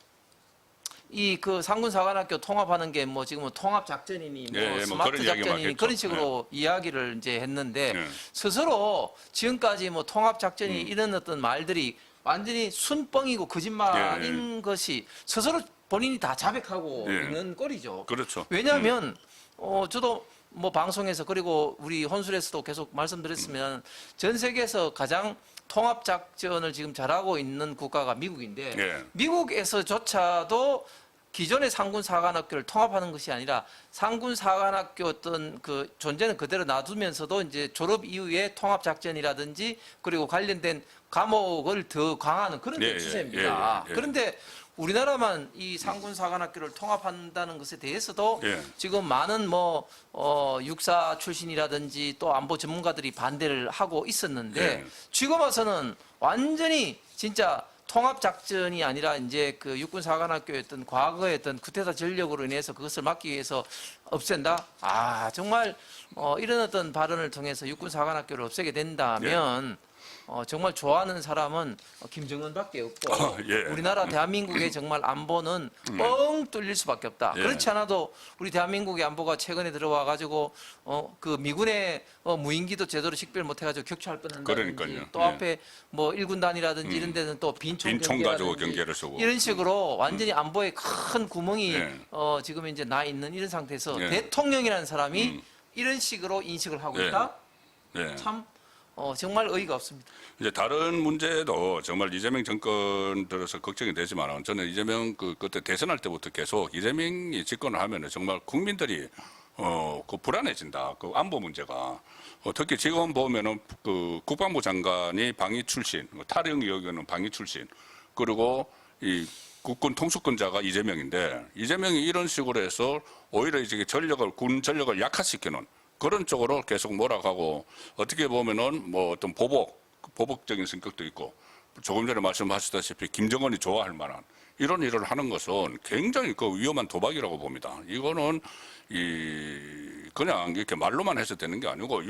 이 그 상군 사관학교 통합하는 게 뭐 지금은 통합 작전이니 뭐 예, 예, 뭐 스마트 그런 이야기만 작전이니 했죠. 그런 식으로 이야기를 이제 했는데 예. 스스로 지금까지 뭐 통합 작전이 이런 어떤 말들이 완전히 순뻥이고 거짓말인 것이 스스로 본인이 다 자백하고 예. 있는 꼴이죠. 그렇죠. 왜냐하면 저도 뭐 방송에서 그리고 우리 혼술에서도 계속 말씀드렸으면 전 세계에서 가장 통합 작전을 지금 잘하고 있는 국가가 미국인데 예. 미국에서조차도 기존의 상군 사관학교를 통합하는 것이 아니라 상군 사관학교 어떤 그 존재는 그대로 놔두면서도 이제 졸업 이후에 통합 작전이라든지 그리고 관련된 과목을 더 강화하는 그런 예, 예, 추세입니다. 예, 예, 예. 그런데 우리나라만 이 상군 사관학교를 통합한다는 것에 대해서도 예. 지금 많은 뭐 육사 출신이라든지 또 안보 전문가들이 반대를 하고 있었는데 예. 지금 와서는 완전히 진짜 통합 작전이 아니라 이제 그 육군 사관학교의 어떤 과거의 어떤 쿠데타 전력으로 인해서 그것을 막기 위해서 없앤다. 아 정말 이런 어떤 발언을 통해서 육군 사관학교를 없애게 된다면. 정말 좋아하는 사람은 김정은밖에 없고 예. 우리나라 대한민국의 정말 안보는 뻥 뚫릴 수밖에 없다. 예. 그렇지 않아도 우리 대한민국의 안보가 최근에 들어와 가지고 그 미군의 무인기도 제대로 식별 못 해가지고 격추할 뻔한다든지 그러니까요. 또 예. 앞에 뭐 1군단이라든지 이런 데는 또 빈총 가지고 경계라든지 경계를 쓰고 이런 식으로 완전히 안보에 큰 구멍이 예. 지금 이제 나 있는 이런 상태에서 예. 대통령이라는 사람이 이런 식으로 인식을 하고 예. 있다. 예. 참 정말 어이가 없습니다. 이제 다른 문제도 정말 이재명 정권 들어서 걱정이 되지만 저는 이재명 그때 대선할 때부터 계속 이재명이 집권을 하면은 정말 국민들이 그 불안해진다. 그 안보 문제가 특히 지금 보면은 그 국방부 장관이 방위 출신, 탈영 의혹은 방위 출신, 그리고 이 국군 통수권자가 이재명인데 이재명이 이런 식으로 해서 오히려 이제 군 전력을 약화시키는 그런 쪽으로 계속 몰아가고 어떻게 보면은 뭐 어떤 보복적인 성격도 있고 조금 전에 말씀하셨다시피 김정은이 좋아할 만한 이런 일을 하는 것은 굉장히 그 위험한 도박이라고 봅니다. 이거는 그냥 이렇게 말로만 해서 되는 게 아니고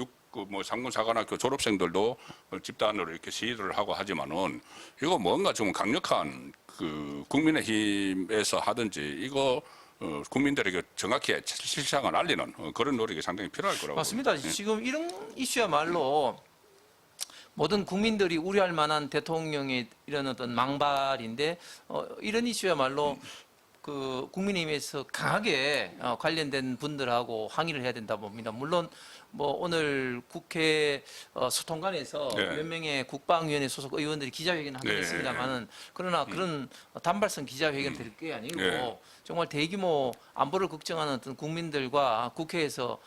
상문사관학교 졸업생들도 집단으로 이렇게 시위를 하고 하지만은 이거 뭔가 좀 강력한 그 국민의힘에서 하든지 이거 국민들에게 정확히 실상을 알리는 그런 노력이 상당히 필요할 거라고 맞습니다. 봅니다. 지금 이런 이슈야말로 모든 국민들이 우려할 만한 대통령의 이런 어떤 망발인데 이런 이슈야말로 그 국민의힘에서 강하게 관련된 분들하고 항의를 해야 된다 봅니다. 물론 뭐 오늘 국회 소통관에서 네. 몇 명의 국방위원회 소속 의원들이 기자회견을 한번 네. 했습니다만은 그러나 그런 단발성 기자회견 될 게 아니고 네. 정말 대규모 안보를 걱정하는 어떤 국민들과 국회에서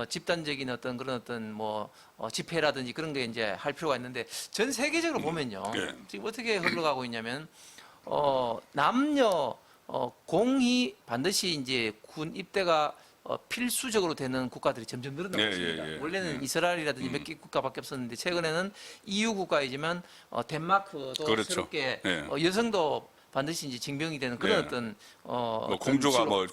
집단적인 어떤 그런 어떤 뭐 집회라든지 그런 게 이제 할 필요가 있는데 전 세계적으로 보면요. 네. 지금 어떻게 흘러가고 있냐면 남녀 공이 반드시 이제 군 입대가 필수적으로 되는 국가들이 점점 늘어나고 예, 있습니다. 예, 예. 원래는 이스라엘이라든지 몇 개 국가밖에 없었는데 최근에는 EU 국가이지만 덴마크도 그렇죠. 새롭게 예. 여성도 반드시 이제 징병이 되는 그런 예. 어떤 뭐 공주가 입영을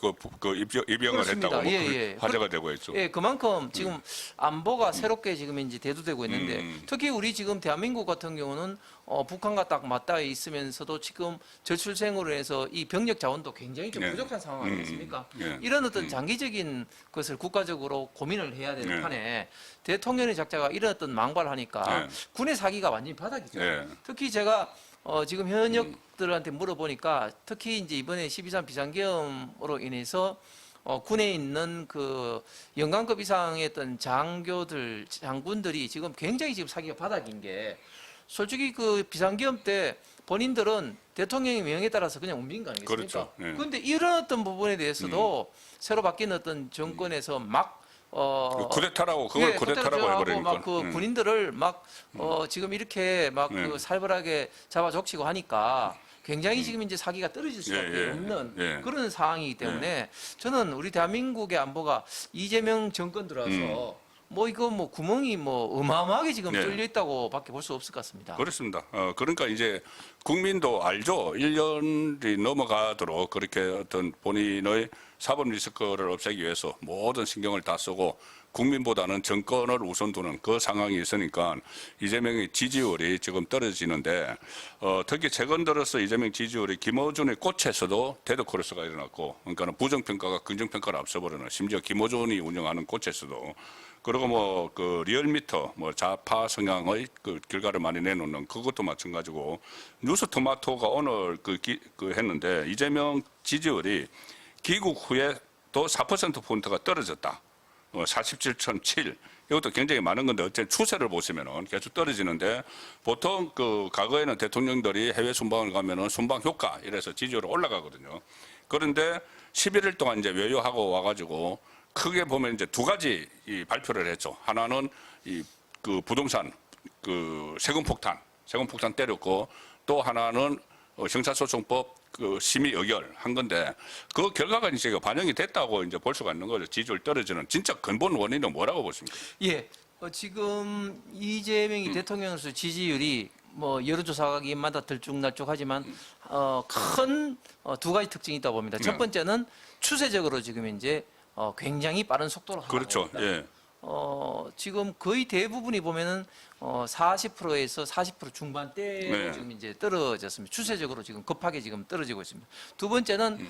그렇습니다. 했다고 뭐 예, 예. 화제가 되고 있죠. 예, 그만큼 지금 안보가 새롭게 지금 이제 대두되고 있는데 특히 우리 지금 대한민국 같은 경우는 북한과 딱 맞닿아 있으면서도 지금 저출생으로 해서 이 병력 자원도 굉장히 좀 예. 부족한 상황 아니겠습니까? 예. 이런 어떤 장기적인 것을 국가적으로 고민을 해야 되는 예. 판에 대통령의 작자가 이런 어떤 망발을 하니까 예. 군의 사기가 완전히 바닥이죠. 예. 특히 제가 지금 현역들한테 물어보니까 특히 이제 이번에 12.3 비상계엄으로 인해서 군에 있는 그 영관급 이상의 어떤 장군들이 지금 굉장히 지금 사기가 바닥인 게 솔직히 그 비상계엄 때 본인들은 대통령의 명에 따라서 그냥 움직인 거 아니겠습니까? 그렇죠. 예. 그런데 이런 어떤 부분에 대해서도 새로 바뀐 어떤 정권에서 막 쿠데타라고 그걸 예, 쿠데타라고 해버리니까. 막그 군인들을 막 지금 이렇게 막 예. 그 살벌하게 잡아족치고 하니까 굉장히 지금 이제 사기가 떨어질 수밖에 예, 예. 없는 예. 그런 상황이기 때문에 저는 우리 대한민국의 안보가 이재명 정권 들어서 뭐 이거 뭐 구멍이 뭐 어마어마하게 지금 예. 뚫려 있다고밖에 볼 수 없을 것 같습니다. 그렇습니다. 그러니까 이제 국민도 알죠. 1년이 넘어가도록 그렇게 어떤 본인의 사법 리스크를 없애기 위해서 모든 신경을 다 쓰고 국민보다는 정권을 우선 두는 그 상황이 있으니까 이재명의 지지율이 지금 떨어지는데 특히 최근 들어서 이재명 지지율이 김어준의 꽃에서도 데드크로스가 일어났고 그러니까 부정평가가 긍정평가를 앞서버리는 심지어 김어준이 운영하는 꽃에서도 그리고 뭐 그 리얼미터 뭐 좌파 성향의 그 결과를 많이 내놓는 그것도 마찬가지고 뉴스토마토가 오늘 그 했는데 이재명 지지율이 귀국 후에 또 4%포인트가 떨어졌다. 47.7. 이것도 굉장히 많은 건데 어쨌든 추세를 보시면은 계속 떨어지는데 보통 그 과거에는 대통령들이 해외 순방을 가면은 순방 효과 이래서 지지율이 올라가거든요. 그런데 11일 동안 이제 외유하고 와가지고 크게 보면 이제 두 가지 이 발표를 했죠. 하나는 그 부동산 그 세금 폭탄 때렸고 또 하나는 형사소송법 그 심의 의결한 건데 그 결과가 이제 반영이 됐다고 이제 볼 수가 있는 거죠. 지지율 떨어지는 진짜 근본 원인은 뭐라고 보십니까? 예, 지금 이재명이 대통령으로서 지지율이 뭐 여론조사기마다 들쭉날쭉하지만 큰 두 가지 특징이 있다고 봅니다. 첫 번째는 추세적으로 지금 이제 굉장히 빠른 속도로 하고 그렇죠. 있다. 예. 지금 거의 대부분이 보면은 40%에서 40% 중반대로 네. 지금 이제 떨어졌습니다. 추세적으로 지금 급하게 지금 떨어지고 있습니다. 두 번째는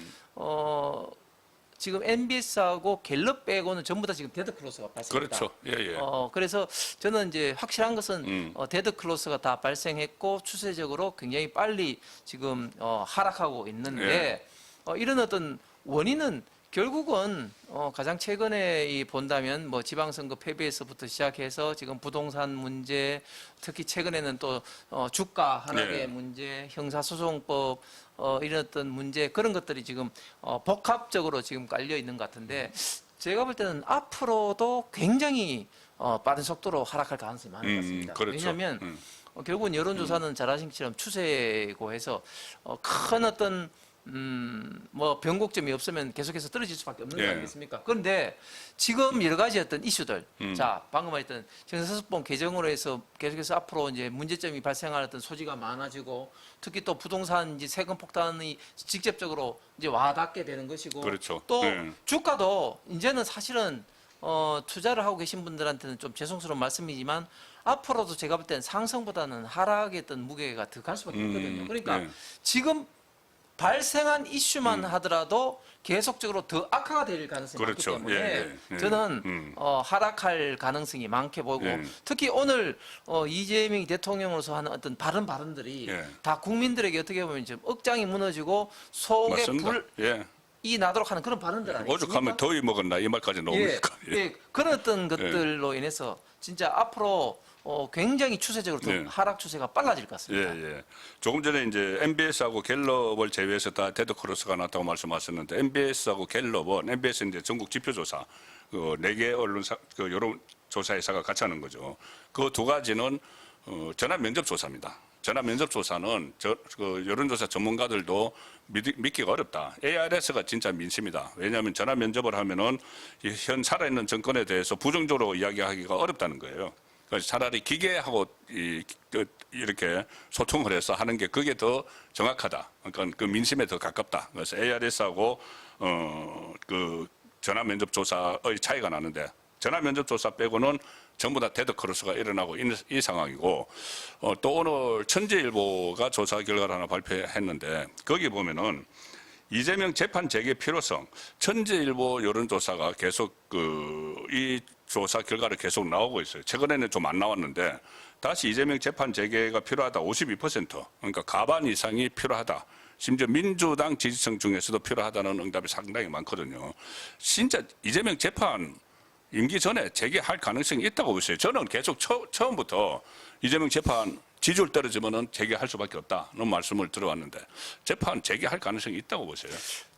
지금 MBS하고 갤럽 빼고는 전부 다 지금 데드크로스가 발생했다. 그렇죠. 예, 예. 그래서 저는 이제 확실한 것은 데드크로스가 다 발생했고 추세적으로 굉장히 빨리 지금 하락하고 있는데 이런 어떤 원인은 결국은 가장 최근에 본다면 뭐 지방선거 패배에서부터 시작해서 지금 부동산 문제, 특히 최근에는 또 주가 하락의 네. 문제, 형사소송법 이런 어떤 문제 그런 것들이 지금 복합적으로 지금 깔려 있는 것 같은데 제가 볼 때는 앞으로도 굉장히 빠른 속도로 하락할 가능성이 많은 것 같습니다. 그렇죠. 왜냐하면 결국은 여론조사는 잘 아신 것처럼 추세고 해서 큰 어떤 뭐 변곡점이 없으면 계속해서 떨어질 수밖에 없는 거 예. 아니겠습니까? 그런데 지금 여러 가지 어떤 이슈들, 자 방금 말했던 정서수법 개정으로 해서 계속해서 앞으로 이제 문제점이 발생할 어떤 소지가 많아지고 특히 또 부동산 이제 세금 폭탄이 직접적으로 이제 와닿게 되는 것이고 그렇죠. 또 예. 주가도 이제는 사실은 투자를 하고 계신 분들한테는 좀 죄송스러운 말씀이지만 앞으로도 제가 볼 때는 상승보다는 하락의 어떤 무게가 더 갈 수밖에 없거든요. 그러니까 네. 지금 발생한 이슈만 하더라도 계속적으로 더 악화가 될 가능성이 그렇죠. 많기 때문에 예, 예. 저는 하락할 가능성이 많게 보고 예. 특히 오늘 이재명이 대통령으로서 하는 어떤 바른 발언들이 예. 다 국민들에게 어떻게 보면 좀 억장이 무너지고 속에 맞습니다. 예. 불이 나도록 하는 그런 발언들 아니겠습니까? 오죽하면 더위 먹었나 이 말까지 나오니까. 예, 예, 그런 어떤 것들로 인해서 진짜 앞으로 굉장히 추세적으로 더 예. 하락 추세가 빨라질 것 예, 같습니다. 예. 조금 전에 이제 MBS하고 갤럽을 제외해서 다 데드크로스가 났다고 말씀하셨는데 MBS하고 갤럽은 MBS 이제 전국 지표조사 그 4개 언론사 그 여론조사회사가 같이 하는 거죠. 그 두 가지는 전화 면접 조사입니다. 전화 면접 조사는 그 여론조사 전문가들도 믿기가 어렵다. ARS가 진짜 민심이다. 왜냐하면 전화 면접을 하면은 현 살아있는 정권에 대해서 부정적으로 이야기하기가 어렵다는 거예요. 그래서 차라리 기계하고 이렇게 소통을 해서 하는 게 그게 더 정확하다. 그러니까 그 민심에 더 가깝다. 그래서 ARS하고 그 전화 면접 조사의 차이가 나는데 전화 면접 조사 빼고는 전부 다 데드크로스가 일어나고 이 상황이고 또 오늘 천재일보가 조사 결과를 하나 발표했는데 거기 보면은 이재명 재판 재개 필요성 천재일보 여론조사가 계속 이 조사 결과를 계속 나오고 있어요. 최근에는 좀 안 나왔는데 다시 이재명 재판 재개가 필요하다 52%. 그러니까 가반 이상이 필요하다. 심지어 민주당 지지층 중에서도 필요하다는 응답이 상당히 많거든요. 진짜 이재명 재판 임기 전에 재개할 가능성이 있다고 보세요. 저는 계속 처음부터 이재명 재판 지지율 떨어지면은 재개할 수밖에 없다는 말씀을 들어왔는데 재판 재개할 가능성이 있다고 보세요.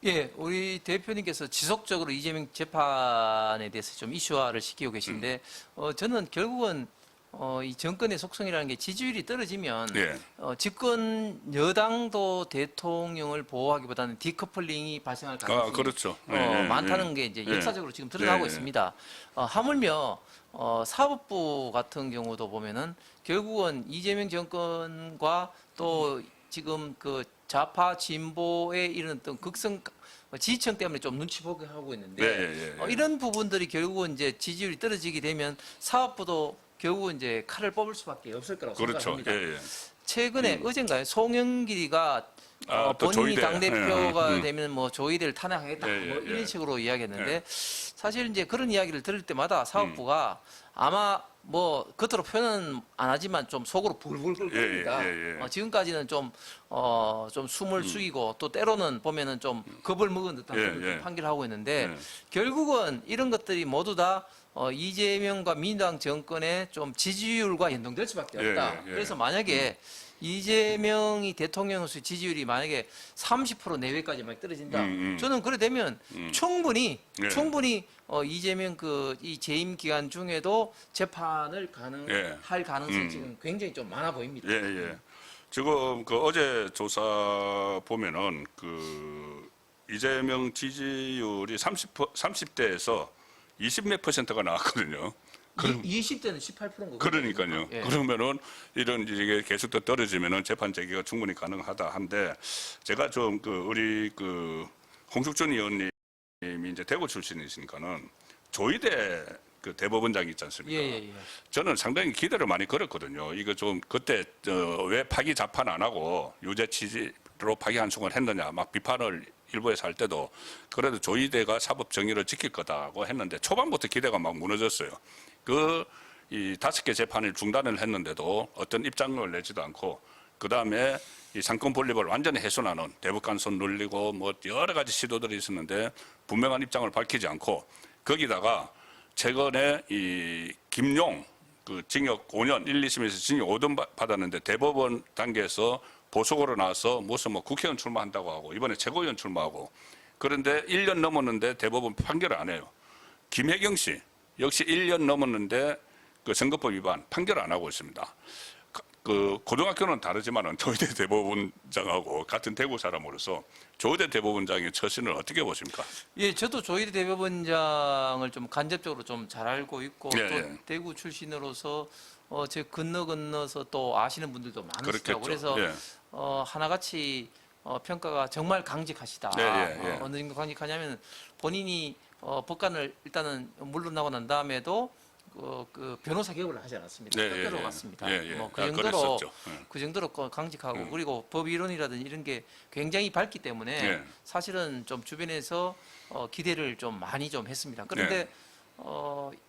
예, 우리 대표님께서 지속적으로 이재명 재판에 대해서 좀 이슈화를 시키고 계신데 저는 결국은 이 정권의 속성이라는 게 지지율이 떨어지면 예. 집권 여당도 대통령을 보호하기보다는 디커플링이 발생할 가능성이 그렇죠. 많다는 게 이제 역사적으로 지금 드러나고 예. 있습니다. 하물며 사법부 같은 경우도 보면은 결국은 이재명 정권과 또 지금 그 좌파 진보에 이런 어떤 극성 지지층 때문에 좀 눈치 보게 하고 있는데 이런 부분들이 결국은 이제 지지율이 떨어지게 되면 사법부도 결국은 이제 칼을 뽑을 수밖에 없을 거라고 그렇죠. 생각합니다. 최근에 어젠가요 송영길이가 또 본인이 조이대. 당대표가 되면 뭐 조이대를 탄핵하겠다 예, 예, 뭐 이런 예. 식으로 이야기했는데 사실 이제 그런 이야기를 들을 때마다 사법부가 아마 뭐 겉으로 표현은 안 하지만 좀 속으로 불불 끓고 있다. 지금까지는 좀 숨을 숙이고 또 때로는 보면은 좀 겁을 먹은 듯한 판결을 하고 있는데 결국은 이런 것들이 모두 다 이재명과 민주당 정권의 좀 지지율과 연동될 수밖에 없다. 그래서 만약에 이재명이 대통령으로서 지지율이 만약에 30% 내외까지 막 떨어진다. 저는 그래 되면 충분히 이재명 이 재임 기간 중에도 재판을 할 가능성이 지금 굉장히 좀 많아 보입니다. 지금 어제 조사 보면은 이재명 지지율이 30대에서 20몇 %가 나왔거든요. 그럼 20대는 18%인 거거든요. 그러니까요. 그러면은 이게 계속 더 떨어지면은 재판 재개가 충분히 가능하다 한데 제가 좀 우리 홍숙준 의원님이 이제 대구 출신이시니까는 조이대 대법원장이 있지 않습니까? 저는 상당히 기대를 많이 걸었거든요. 이거 좀 그때 왜 파기 자판 안 하고 유죄 취지로 파기 한송을 했느냐 막 비판을 일부에서 할 때도 그래도 조이대가 사법 정의를 지킬 거다고 했는데 초반부터 기대가 막 무너졌어요. 이 5개 재판을 중단을 했는데도 어떤 입장을 내지도 않고 그 다음에 이 상권 분립을 완전히 훼손하는 대법관선 눌리고 뭐 여러 가지 시도들이 있었는데 분명한 입장을 밝히지 않고 거기다가 최근에 이 김용 징역 5년 1, 2심에서 징역 5년 받았는데 대법원 단계에서 보석으로 나와서 무슨 국회의원 출마한다고 하고 이번에 최고위원 출마하고 그런데 1년 넘었는데 대법원 판결을 안 해요. 김혜경 씨 역시 1년 넘었는데 선거법 위반 판결을 안 하고 있습니다. 그 고등학교는 다르지만은 조희대 대법원장하고 같은 대구 사람으로서 조희대 대법원장의 처신을 어떻게 보십니까? 예, 저도 조희대 대법원장을 좀 간접적으로 좀 잘 알고 있고 예, 또 예. 대구 출신으로서 제 건너서 또 아시는 분들도 많으시더라고요. 그렇겠죠. 그래서 예. 하나같이 평가가 정말 강직하시다. 예, 예, 예. 어느 정도 강직하냐면 본인이 법관을 일단은 물러나고 난 다음에도 그 변호사 개업을 하지 않았습니다. 예, 뜻대로 예, 예. 갔습니다. 예, 예. 그 아, 정도로 그랬었죠. 예. 그 정도로 강직하고 그리고 법 이론이라든지 이런 게 굉장히 밝기 때문에 예. 사실은 좀 주변에서 기대를 좀 많이 좀 했습니다. 그런데 예.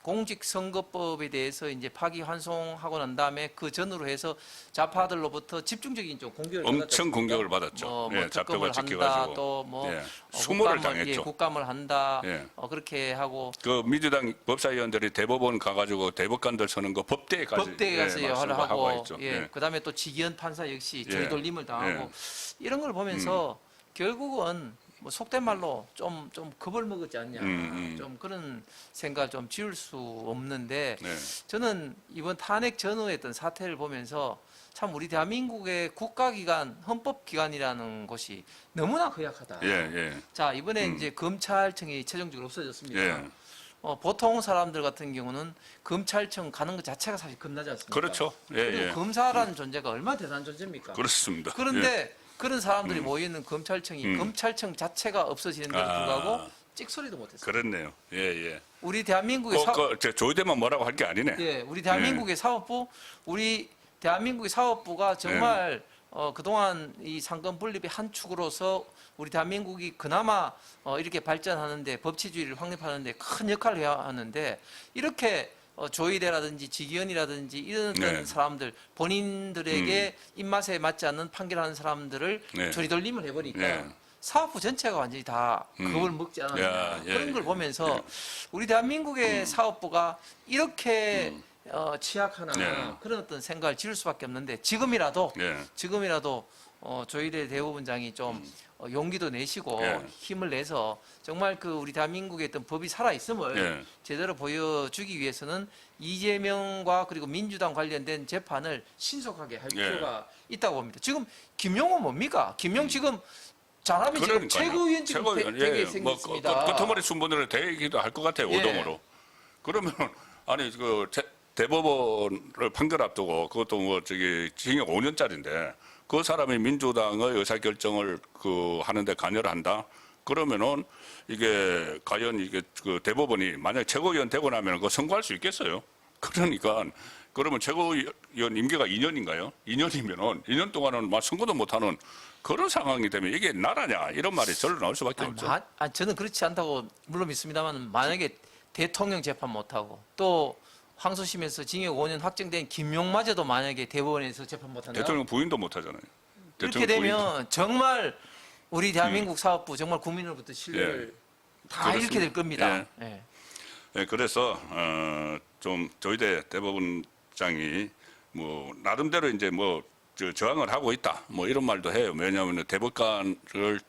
공직선거법에 대해서 이제 파기환송하고 난 다음에 그 전으로 해서 좌파들로부터 집중적인 좀 공격을 엄청 받았지 공격을 받았죠. 예, 특검을 잡혀가 한다, 지켜가지고. 또뭐 예. 수모를 당했죠. 국감을 한다, 예. 그렇게 하고 그 민주당 법사위원들이 대법원 가가지고 대법관들 서는 거 법대까지 법대에 가서 말씀을 하고 하고 있죠. 예, 그다음에 또 지기현 판사 역시 예. 저리돌림을 당하고 이런 걸 보면서 결국은 뭐 속된 말로 좀 겁을 먹었지 않냐, 좀 그런 생각을 좀 지울 수 없는데 네. 저는 이번 탄핵 전후의 어떤 사태를 보면서 참 우리 대한민국의 국가기관, 헌법기관이라는 것이 너무나 허약하다. 예, 예. 자, 이번에 이제 검찰청이 최종적으로 없어졌습니다. 예. 보통 사람들 같은 경우는 검찰청 가는 것 자체가 사실 겁나지 않습니까? 그렇죠. 예, 그리고 예. 검사라는 존재가 얼마나 대단한 존재입니까? 그렇습니다. 그런데 그런 사람들이 모여있는 검찰청이 검찰청 자체가 없어지는데도 불구하고 찍소리도 못했어요. 그렇네요. 예, 예. 우리 대한민국의 조희대만 뭐라고 할 게 아니네. 예, 우리 대한민국의 사법부, 우리 대한민국의 사법부가 정말 그동안 이 상권 분립의 한 축으로서 우리 대한민국이 그나마 이렇게 발전하는데 법치주의를 확립하는데 큰 역할을 해야 하는데 이렇게 조희대라든지 지기현이라든지 이런 어떤 사람들 본인들에게 입맛에 맞지 않는 판결하는 사람들을 네. 조리돌림을 해버리니까 네. 사법부 전체가 완전히 다 겁을 먹지 않았냐 야, 예, 그런 걸 예. 보면서 우리 대한민국의 사법부가 이렇게 취약하나 네. 그런 어떤 생각을 지을 수밖에 없는데 지금이라도 예. 조희대 대법원장이 좀 용기도 내시고 예. 힘을 내서 정말 그 우리 대한민국의 어떤 법이 살아 있음을 예. 제대로 보여주기 위해서는 이재명과 그리고 민주당 관련된 재판을 신속하게 할 예. 필요가 있다고 봅니다. 지금 김용호 뭡니까? 김용 지금 잘하면 지금 그러니까요. 최고위원 지금 최고위원, 되게 예. 생겼습니다. 끄트머리 순번을 되기도 할 것 같아요. 예. 오동으로. 그러면 아니 그 대법원을 판결 앞두고 그것도 뭐 저기 징역 5년짜리인데 그 사람이 민주당의 의사결정을 그 하는데 관여를 한다. 그러면은 이게 과연 이게 그 대법원이 만약 최고위원 되고 나면 그거 선고할 수 있겠어요? 그러니까 그러면 최고위원 임기가 2년인가요? 2년이면은 2년 동안은 막 선거도 못하는 그런 상황이 되면 이게 나라냐 이런 말이 절로 나올 수밖에 없죠. 저는 그렇지 않다고 물론 믿습니다만 만약에 대통령 재판 못하고 또 항소심에서 징역 5년 확정된 김용마저도 만약에 대법원에서 재판 못한다. 대통령 부인도 못하잖아요. 이렇게 대통령 되면 부인도. 정말 우리 대한민국 사법부 정말 국민으로부터 신뢰를 다 그렇습니다. 잃게 될 겁니다. 예. 예. 네, 그래서 좀 조희대 대법원장이 뭐 나름대로 이제 뭐 저항을 하고 있다 뭐 이런 말도 해요. 왜냐하면 대법관을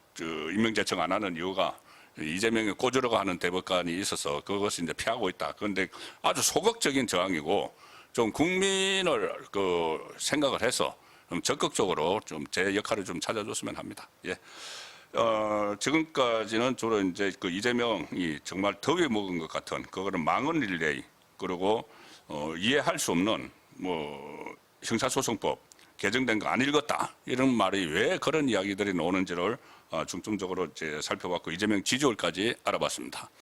임명 제청 안 하는 이유가 이재명이 꽂으려고 하는 대법관이 있어서 그것을 이제 피하고 있다. 그런데 아주 소극적인 저항이고 좀 국민을 그 생각을 해서 좀 적극적으로 좀 제 역할을 좀 찾아줬으면 합니다. 예. 지금까지는 주로 이제 그 이재명이 정말 더위 먹은 것 같은 그거는 망언 릴레이 그리고 이해할 수 없는 뭐 형사소송법 개정된 거 안 읽었다 이런 말이 왜 그런 이야기들이 나오는지를 중점적으로 이제 살펴봤고 이재명 지지율까지 알아봤습니다.